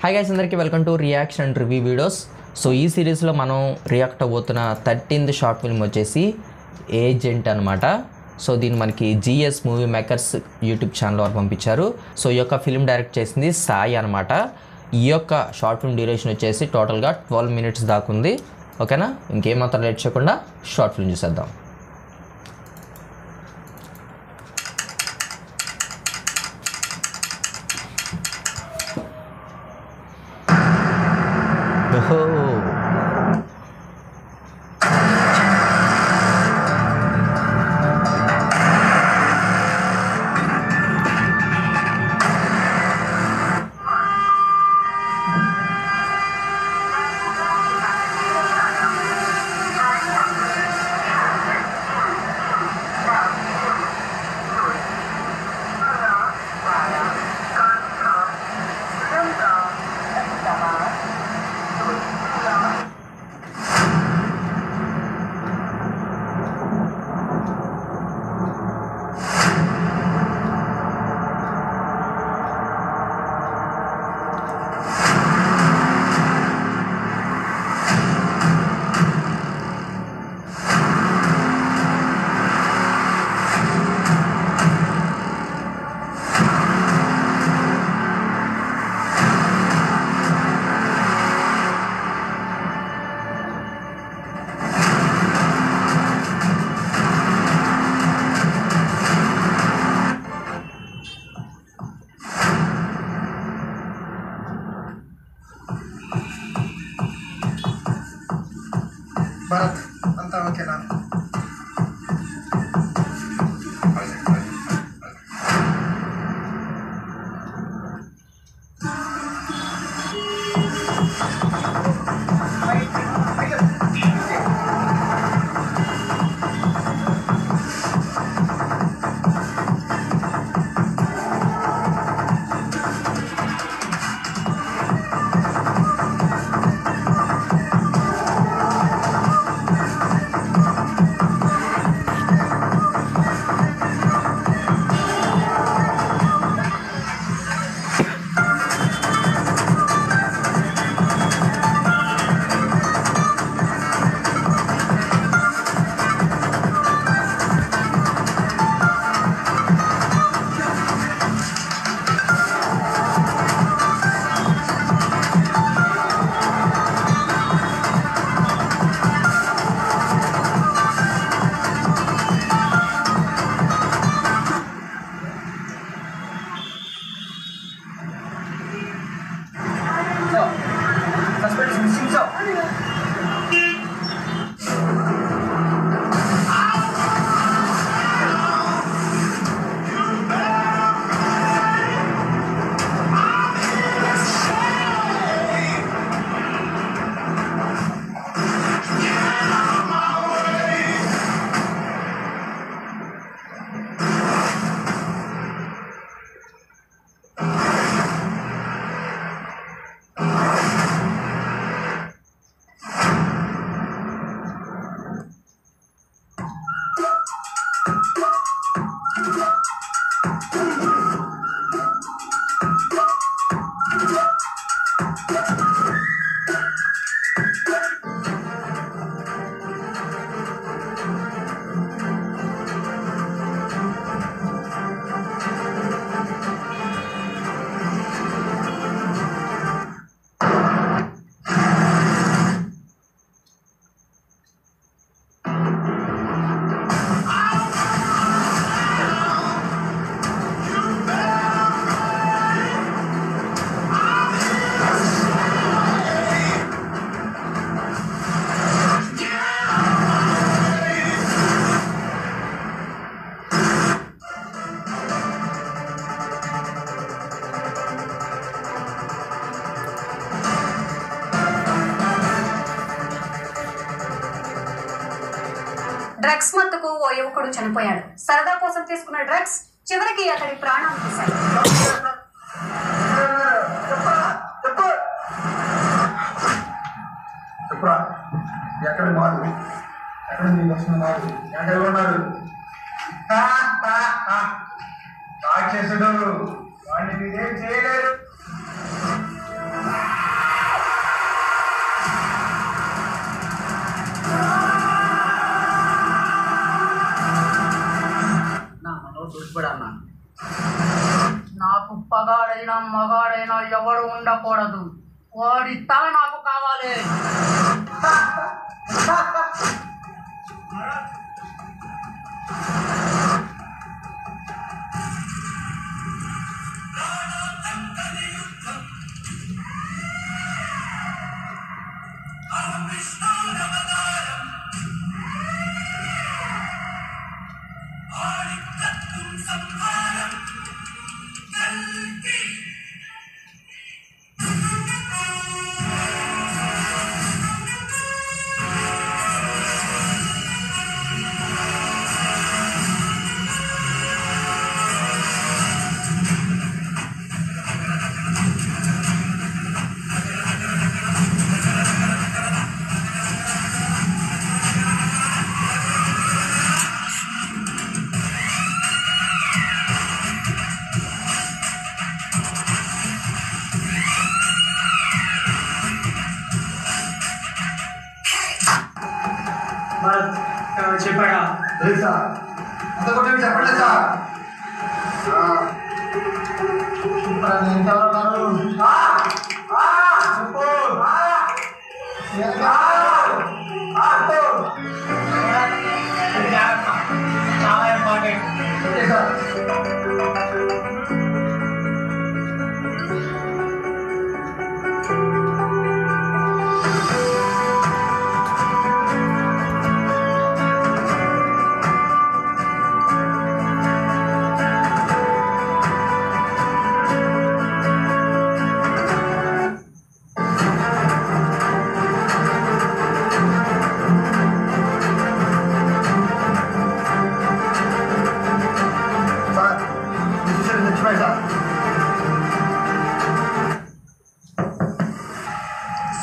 Hi guys, అందరికీ welcome to reaction and review videos. So ఈ సిరీస్లో మనం రియాక్ట్ అవ్వబోతున్న 13th షార్ట్ ఫిల్మ్ వచ్చేసి ఏజెంట్ అనమాట. సో దీన్ని మనకి GS movie makers YouTube channel వారు పంపించారు. సో ఈ యొక్క ఫిల్మ్ డైరెక్ట్ చేసింది సాయి అనమాట. ఈ యొక్క షార్ట్ ఫిల్మ్ డ్యూరేషన్ వచ్చేసి టోటల్గా 12 minutes దాకా ఉంది. ఓకేనా, ఇంకేమాత్రం లేట్ చేయకుండా షార్ట్ ఫిల్మ్ చూసేద్దాం. భరత్ అంతా ఓకేనా? డ్రగ్స్ మత్తుకు ఓ యువకుడు చనిపోయాడు. సరదా కోసం తీసుకున్న డ్రగ్స్ చివరికి అతడి ప్రాణాలు తీశాయి. వాడిని మీరేం చేయలేరు. ఎవడు ఉండకూడదు. వాడి తల నాకు కావాలి. చెప్పాడా? లేదు సార్, అంత కొట్టేవి చెప్పలేదు సార్. ఇంకెవరున్నారు? చెప్పు. చాలా important. Okay sir.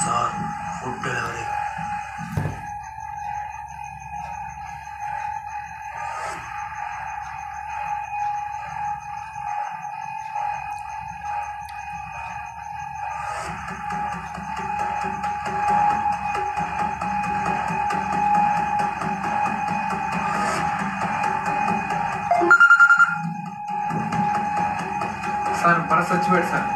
Sir food delivery. Sir Bharat చచ్చిపోయాడు సార్.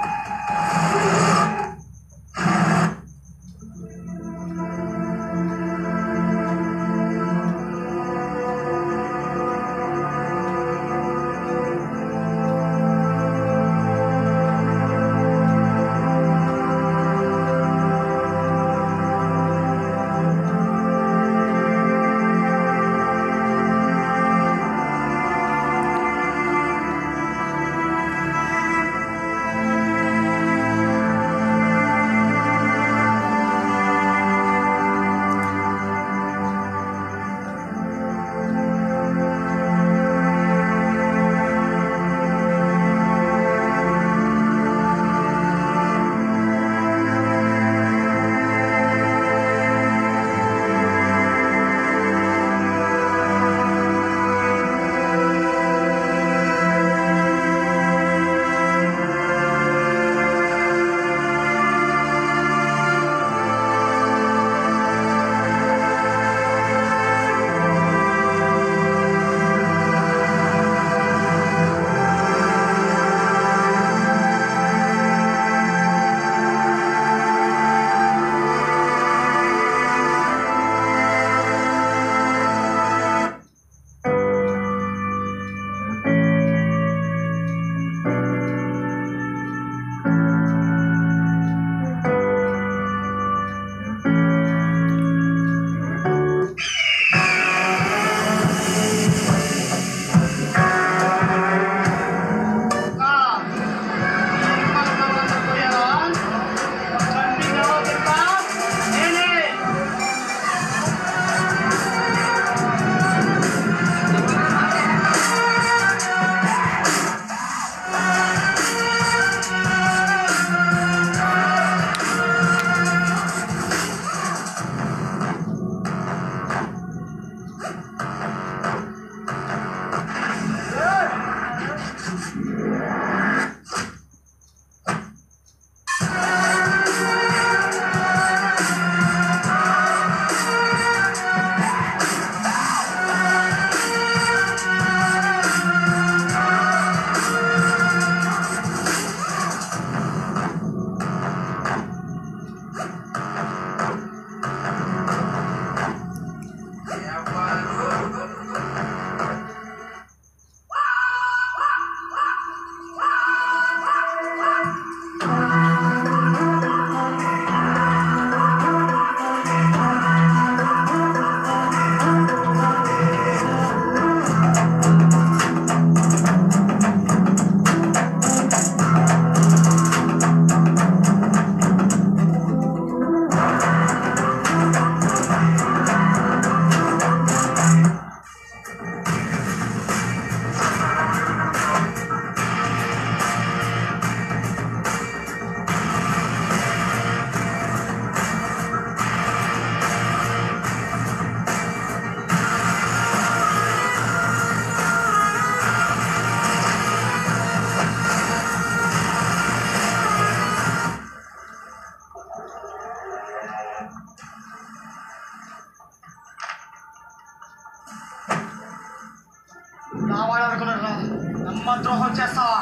అమ్మ ద్రోహం చేస్తావా?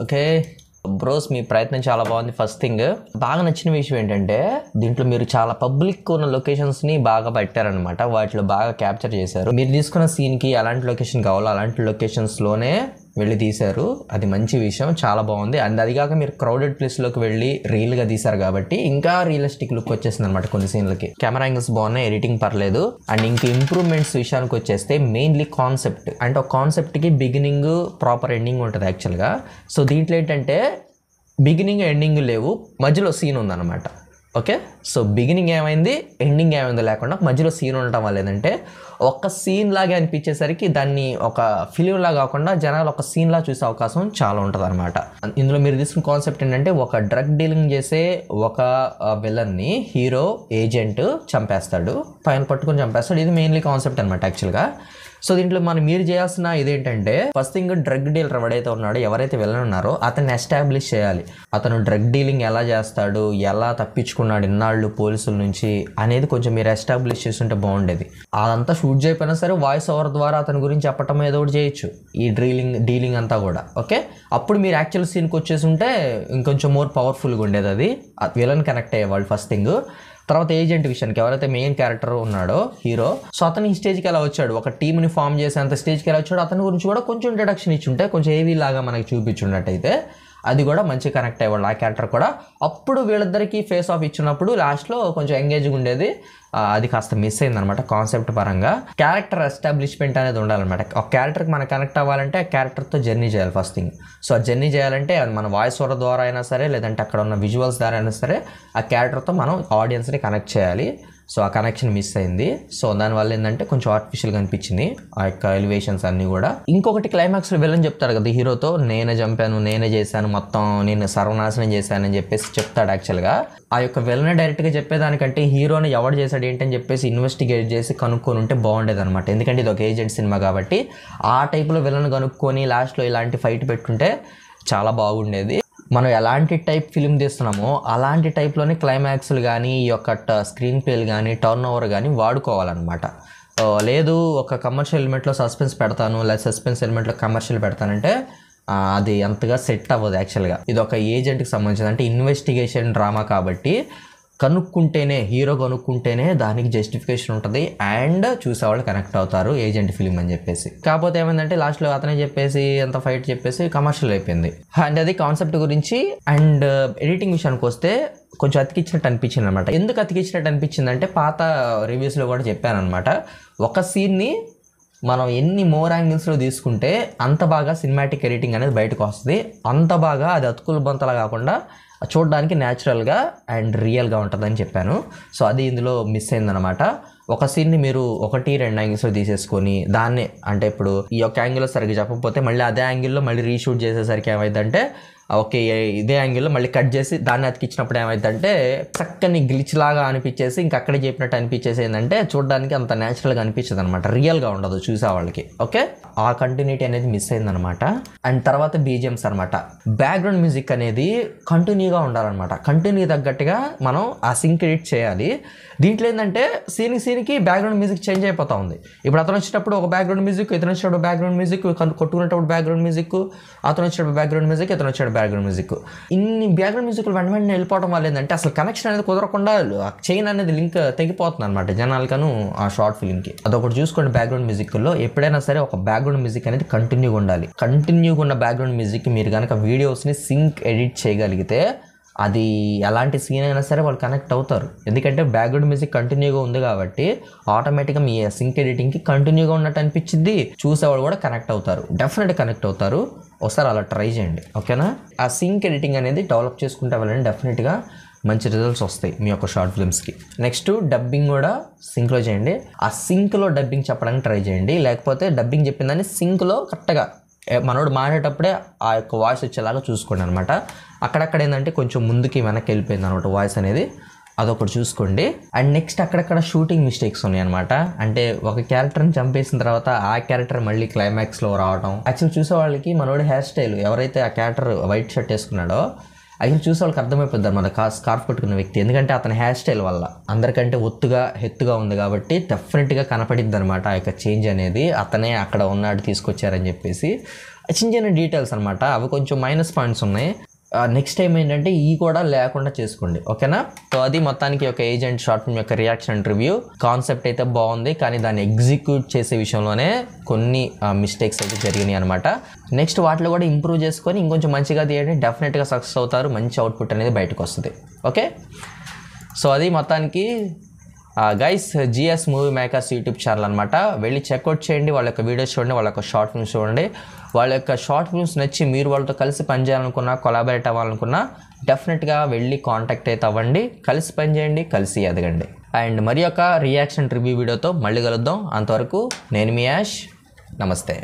ఓకే బ్రోస్, మీ ప్రయత్నం చాలా బాగుంది. ఫస్ట్ థింగ్ బాగా నచ్చిన విషయం ఏంటంటే దీంట్లో మీరు చాలా పబ్లిక్ ఉన్న లొకేషన్స్ని బాగా పెట్టారనమాట. వాటిలో బాగా క్యాప్చర్ చేశారు. మీరు తీసుకున్న సీన్కి ఎలాంటి లొకేషన్ కావాలో అలాంటి లొకేషన్స్లోనే వెళ్ళి తీశారు. అది మంచి విషయం, చాలా బాగుంది. అండ్ అది కాక మీరు క్రౌడెడ్ ప్లేస్లోకి వెళ్ళి రియల్గా తీశారు కాబట్టి ఇంకా రియలిస్టిక్ లుక్ వచ్చేసింది అనమాట. కొన్ని సీన్లకి కెమెరా యాంగిల్స్ బాగున్నాయి, ఎడిటింగ్ పర్లేదు. అండ్ ఇంక ఇంప్రూవ్మెంట్స్ విషయానికి వచ్చేస్తే మెయిన్లీ కాన్సెప్ట్. అంటే ఒక కాన్సెప్ట్కి బిగినింగ్ ప్రాపర్ ఎండింగ్ ఉంటుంది యాక్చువల్గా. సో దీంట్లో ఏంటంటే బిగినింగ్ ఎండింగ్ లేవు, మధ్యలో సీన్ ఉందన్నమాట. ఓకే, సో బిగినింగ్ ఏమైంది ఎండింగ్ ఏమైందో లేకుండా మధ్యలో సీన్ ఉండటం వల్ల ఏంటంటే ఒక సీన్ లాగా అనిపించేసరికి దాన్ని ఒక ఫిలిం లాగా కాకుండా జనాలు ఒక సీన్ లా చూసే అవకాశం చాలా ఉంటుంది అనమాట. ఇందులో మీరు తీసుకున్న కాన్సెప్ట్ ఏంటంటే ఒక డ్రగ్ డీలింగ్ చేసే ఒక విలన్ని హీరో ఏజెంట్ చంపేస్తాడు, పైన పట్టుకొని చంపేస్తాడు. ఇది మెయిన్లీ కాన్సెప్ట్ అనమాట యాక్చువల్గా. సో దీంట్లో మీరు చేయాల్సిన ఇదేంటంటే ఫస్ట్ థింగ్ డ్రగ్ డీలర్ ఎవడైతే ఉన్నాడో, ఎవరైతే విలన్ ఉన్నారో అతన్ని ఎస్టాబ్లిష్ చేయాలి. అతను డ్రగ్ డీలింగ్ ఎలా చేస్తాడు, ఎలా తప్పించుకున్నాడు ఇన్నాళ్ళు పోలీసుల నుంచి అనేది కొంచెం మీరు ఎస్టాబ్లిష్ చేస్తుంటే బాగుండేది. అదంతా షూట్ చేయకపోయినా సరే వాయిస్ ఓవర్ ద్వారా అతని గురించి చెప్పటం ఏదో ఒకటి చేయొచ్చు, ఈ డీలింగ్ అంతా కూడా. ఓకే, అప్పుడు మీరు యాక్చువల్ సీన్కి వచ్చేసి ఉంటే ఇంకొంచెం మోర్ పవర్ఫుల్గా ఉండేది. అది విలన్ కనెక్ట్ అయ్యేవాళ్ళు ఫస్ట్ థింగ్. తర్వాత ఏజెంట్ విషయానికి ఎవరైతే మెయిన్ క్యారెక్టర్ ఉన్నాడో హీరో, సో అతను ఈ స్టేజ్కి ఎలా వచ్చాడు, ఒక టీమ్ని ఫామ్ చేసేంత స్టేజ్కి ఎలా వచ్చాడు, అతని గురించి కూడా కొంచెం ఇంట్రడక్షన్ ఇచ్చుంటే కొంచెం ఏవీ లాగా మనకి చూపించున్నట్టయితే అది కూడా మంచి కనెక్ట్ అయ్యేవాళ్ళు ఆ క్యారెక్టర్ కూడా. అప్పుడు వీళ్ళిద్దరికీ ఫేస్ ఆఫ్ ఇచ్చినప్పుడు లాస్ట్లో కొంచెం ఎంగేజ్గా ఉండేది. అది కాస్త మిస్ అయింది అనమాట కాన్సెప్ట్ పరంగా. క్యారెక్టర్ ఎస్టాబ్లిష్మెంట్ అనేది ఉండాలన్నమాట. ఒక క్యారెక్టర్కి మనం కనెక్ట్ అవ్వాలంటే ఆ క్యారెక్టర్తో జర్నీ చేయాలి ఫస్ట్ థింగ్. సో ఆ జర్నీ చేయాలంటే అది మన వాయిస్ ఓవర్ ద్వారా అయినా సరే, లేదంటే అక్కడ ఉన్న విజువల్స్ ద్వారా అయినా సరే ఆ క్యారెక్టర్తో మనం ఆడియన్స్ని కనెక్ట్ చేయాలి. సో ఆ కనెక్షన్ మిస్ అయింది. సో దానివల్ల ఏంటంటే కొంచెం ఆర్టిఫిషియల్గా అనిపించింది ఆ యొక్క ఎలివేషన్స్ అన్నీ కూడా. ఇంకొకటి క్లైమాక్స్లో విలన్ చెప్తాడు కదా హీరోతో, నేనే చంపాను, నేనే చేశాను, మొత్తం నేను సర్వనాశనం చేశానని చెప్పేసి చెప్తాడు. యాక్చువల్గా ఆ యొక్క విలన్ డైరెక్ట్గా చెప్పేదానికంటే హీరోని ఎవడు చేశాడు ఏంటని చెప్పేసి ఇన్వెస్టిగేట్ చేసి కనుక్కొని ఉంటే బాగుండేది అనమాట. ఎందుకంటే ఇది ఒక ఏజెంట్ సినిమా కాబట్టి ఆ టైప్లో విలన్ కనుక్కొని లాస్ట్లో ఇలాంటి ఫైట్ పెట్టుంటే చాలా బాగుండేది. మనం ఎలాంటి టైప్ ఫిలిం తీస్తున్నామో అలాంటి టైప్లోనే క్లైమాక్స్లు కానీ ఈ యొక్క స్క్రీన్ ప్లేలు కానీ టర్న్ ఓవర్ కానీ వాడుకోవాలన్నమాట. లేదు ఒక కమర్షియల్ ఎలిమెంట్లో సస్పెన్స్ పెడతాను, లేదా సస్పెన్స్ ఎలిమెంట్లో కమర్షియల్ పెడతానంటే అది అంతగా సెట్ అవ్వదు. యాక్చువల్గా ఇది ఒక ఏజెంట్కి సంబంధించింది, అంటే ఇన్వెస్టిగేషన్ డ్రామా కాబట్టి హీరో కనుక్కుంటేనే దానికి జస్టిఫికేషన్ ఉంటుంది అండ్ చూసేవాళ్ళు కనెక్ట్ అవుతారు ఏజెంట్ ఫిలిం అని చెప్పేసి. కాకపోతే ఏమైందంటే లాస్ట్లో అతనే చెప్పేసి అంత ఫైట్ చెప్పేసి కమర్షియల్ అయిపోయింది. అండ్ అది కాన్సెప్ట్ గురించి. అండ్ ఎడిటింగ్ విషయానికి వస్తే కొంచెం అతికిచ్చినట్టు అనిపించింది అనమాట. ఎందుకు అతికిచ్చినట్టు అనిపించింది అంటే పాత రివ్యూస్లో కూడా చెప్పాను అనమాట. ఒక సీన్ని మనం ఎన్ని మోర్ యాంగిల్స్లో తీసుకుంటే అంత బాగా సినిమాటిక్ ఎడిటింగ్ అనేది బయటకు వస్తుంది, అంత బాగా అది అతుకులు బంతలా కాకుండా చూడడానికి న్యాచురల్గా అండ్ రియల్గా ఉంటుందని చెప్పాను. సో అది ఇందులో మిస్ అయిందనమాట. ఒక సీన్ని మీరు 1-2 యాంగిల్స్లో తీసేసుకొని దాన్ని అంటే ఇప్పుడు ఈ యొక్క యాంగిల్లో సరిగ్గా చెప్పకపోతే మళ్ళీ అదే యాంగిల్లో మళ్ళీ రీషూట్ చేసేసరికి ఏమైందంటే ఓకే ఇదే యాంగిల్లో మళ్ళీ కట్ చేసి దాన్ని అతికించినప్పుడు ఏమైందంటే చక్కని గ్లిచ్ లాగా అనిపించేసి ఇంక అక్కడే చెప్పినట్టు అనిపించేసి ఏంటంటే చూడడానికి అంత న్యాచురల్గా అనిపించదు అనమాట, రియల్గా ఉండదు చూసే వాళ్ళకి. ఓకే, ఆ కంటిన్యూటీ అనేది మిస్ అయిందనమాట. అండ్ తర్వాత బీజిఎమ్స్ అనమాట. బ్యాక్గ్రౌండ్ మ్యూజిక్ అనేది కంటిన్యూగా ఉండాలన్నమాట. కంటిన్యూ తగ్గట్టుగా మనం ఆ సింక్ ఎడిట్ చేయాలి. దీంట్లో ఏంటంటే సీన్కి బ్యాక్గ్రౌండ్ మ్యూజిక్ చేంజ్ అయిపోతూ ఉంది. ఇప్పుడు అతను వచ్చినప్పుడు ఒక బ్యాక్గ్రౌండ్ మ్యూజిక్, ఇతను వచ్చినప్పుడు బ్యాక్గ్రౌండ్ మ్యూజిక్, కొట్టుకునేటప్పుడు బ్యాక్గ్రౌండ్ మ్యూజిక్, అతను వచ్చినప్పుడు బ్యాక్గ్రౌండ్ మ్యూజిక్, ఇతను వచ్చాడు బ్యాక్గ్రౌండ్ మ్యూజిక్. ఇన్ని బ్యాక్గ్రౌండ్ మ్యూజిక్లు వెంటనే వెళ్ళిపోవడం వల్ల ఏంటంటే అసలు కనెక్షన్ అనేది కుదరకుండా చైన్ అనేది లింక్ తెగిపోతుంది అనమాట జనాలకను ఆ షార్ట్ ఫిల్మ్కి. అదొకటి చూసుకోండి. బ్యాక్గ్రౌండ్ మ్యూజిక్లో ఎప్పుడైనా సరే ఒక బ్యాక్గ్రౌండ్ మ్యూజిక్ అనేది కంటిన్యూగా ఉండాలి. కంటిన్యూగా ఉన్న బ్యాక్గ్రౌండ్ మ్యూజిక్ మీరు కనుక వీడియోస్ని సింక్ ఎడిట్ చేయగలిగితే అది ఎలాంటి సీన్ అయినా సరే వాళ్ళు కనెక్ట్ అవుతారు. ఎందుకంటే బ్యాక్గ్రౌండ్ మ్యూజిక్ కంటిన్యూగా ఉంది కాబట్టి ఆటోమేటిక్గా మీ సింక్ ఎడిటింగ్కి కంటిన్యూగా ఉన్నట్టు అనిపించింది, చూసేవాళ్ళు కూడా కనెక్ట్ అవుతారు, డెఫినెట్గా కనెక్ట్ అవుతారు. ఒకసారి అలా ట్రై చేయండి, ఓకేనా? ఆ సింక్ ఎడిటింగ్ అనేది డెవలప్ చేసుకుంటే వెళ్ళండి, డెఫినెట్గా మంచి రిజల్ట్స్ వస్తాయి మీ యొక్క షార్ట్ ఫిల్మ్స్కి. నెక్స్ట్ డబ్బింగ్ కూడా సింక్లో చేయండి. ఆ సింక్లో డబ్బింగ్ చెప్పడానికి ట్రై చేయండి, లేకపోతే డబ్బింగ్ చెప్పిందని సింక్లో కరెక్ట్గా మనోడు మాడేటప్పుడే ఆ యొక్క వాయిస్ వచ్చేలాగా చూసుకోండి అనమాట. అక్కడక్కడ ఏంటంటే కొంచెం ముందుకి వెనక్కి వెళ్ళిపోయింది అనమాట వాయిస్ అనేది, అదొకటి చూసుకోండి. అండ్ నెక్స్ట్ అక్కడక్కడ షూటింగ్ మిస్టేక్స్ ఉన్నాయి అనమాట. అంటే ఒక క్యారెక్టర్ని చంపేసిన తర్వాత ఆ క్యారెక్టర్ మళ్ళీ క్లైమాక్స్లో రావడం. యాక్చువల్ చూసే వాళ్ళకి మనోడి హెయిర్ స్టైల్, ఎవరైతే ఆ క్యారెక్టర్ వైట్ షర్ట్ వేసుకున్నాడో యాక్చువల్ చూసే వాళ్ళకి అర్థమైపోద్ది మన స్కార్ఫ్ కట్టుకున్న వ్యక్తి, ఎందుకంటే అతని హెయిర్ స్టైల్ వల్ల అందరికంటే ఎత్తుగా ఉంది కాబట్టి డెఫినెట్గా కనపడిద్ది అనమాట ఆ యొక్క చేంజ్ అనేది. అతనే అక్కడ ఉన్నాడు తీసుకొచ్చారని చెప్పేసి చిన్న చిన్న డీటెయిల్స్ అనమాట, అవి కొంచెం మైనస్ పాయింట్స్ ఉన్నాయి. నెక్స్ట్ టైం ఏంటంటే ఈ కూడా లేకుండా చేసుకోండి, ఓకేనా? సో అది మొత్తానికి ఒక ఏజెంట్ షార్ట్ ఫిల్మ్ యొక్క రియాక్షన్ అండ్ రివ్యూ. కాన్సెప్ట్ అయితే బాగుంది, కానీ దాన్ని ఎగ్జిక్యూట్ చేసే విషయంలోనే కొన్ని మిస్టేక్స్ అయితే జరిగినాయి అనమాట. నెక్స్ట్ వాటిలో కూడా ఇంప్రూవ్ చేసుకొని ఇంకొంచెం మంచిగా తీయండి, డెఫినెట్గా సక్సెస్ అవుతారు, మంచి అవుట్పుట్ అనేది బయటకు వస్తుంది. ఓకే, సో అది మొత్తానికి guys GS movie makers YouTube channel అనమాట. వెళ్ళి చెక్అవుట్ చేయండి, వాళ్ళ యొక్క వీడియోస్ చూడండి, వాళ్ళ యొక్క షార్ట్ ఫిల్మ్స్ చూడండి. వాళ్ళ యొక్క షార్ట్ ఫిల్మ్స్ నచ్చి మీరు వాళ్ళతో కలిసి పనిచేయాలనుకున్నా, కొలాబరేట్ అవ్వాలనుకున్నా డెఫినెట్గా వెళ్ళి కాంటాక్ట్ అయితే అవ్వండి, కలిసి పనిచేయండి, కలిసి ఎదగండి. అండ్ మరి యొక్క రియాక్షన్ రివ్యూ వీడియోతో మళ్ళీ కలుద్దాం. అంతవరకు నేను మీ యాష్, నమస్తే.